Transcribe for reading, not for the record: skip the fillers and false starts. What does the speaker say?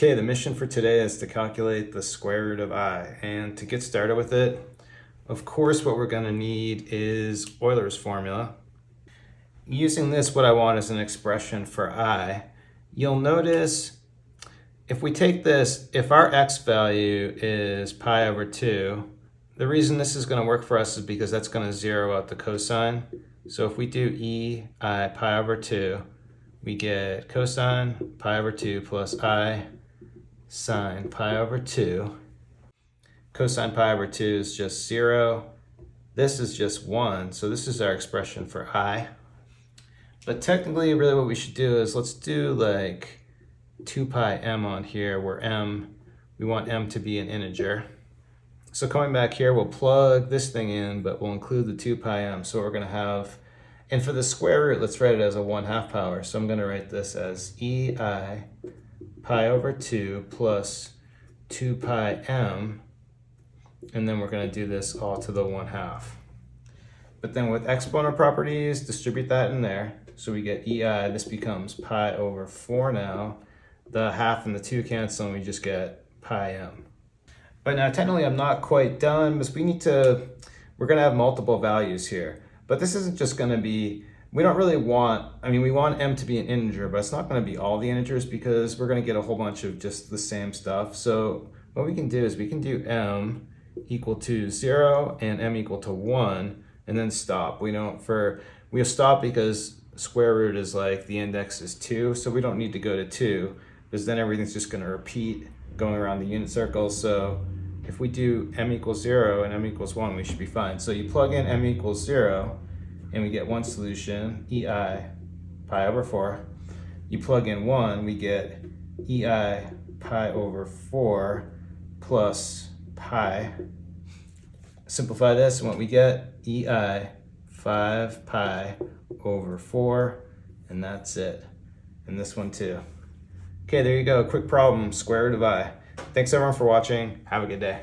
Okay, the mission for today is to calculate the square root of I. And to get started with it, of course, what we're going to need is Euler's formula. Using this, what I want is an expression for I. You'll notice if we take this, if our x value is pi over 2, the reason this is going to work for us is because that's going to zero out the cosine. So if we do e I pi over 2, we get cosine pi over 2 plus I sine pi over 2. Cosine pi over 2 is just 0. This is just 1, so this is our expression for I. But technically, really what we should do is let's do like 2 pi m on here, where m, we want m to be an integer. So coming back here, we'll plug this thing in, but we'll include the 2 pi m. So we're going to have, and for the square root, let's write it as a 1/2 power. So I'm going to write this as ei pi over 2 plus 2 pi m, and then we're going to do this all to the 1/2. But then with exponent properties, distribute that in there. So we get ei, this becomes pi over 4 now. The half and the 2 cancel, and we just get pi m. But now technically I'm not quite done, because we're going to have multiple values here. But this isn't just going to be, we don't really want, we want m to be an integer, but it's not going to be all the integers, because we're going to get a whole bunch of just the same stuff. So what we can do is we can do m equal to 0 and m equal to 1, and then stop. We'll stop because square root is like the index is 2, so we don't need to go to 2, because then everything's just going to repeat going around the unit circle. So if we do m equals 0 and m equals 1, we should be fine. So you plug in m equals 0, and we get one solution, ei pi over 4. You plug in 1, we get ei pi over 4 plus pi. Simplify this, and what we get, ei 5 pi over 4, and that's it. And this one too. Okay, there you go, quick problem, square root of I. Thanks everyone for watching, have a good day.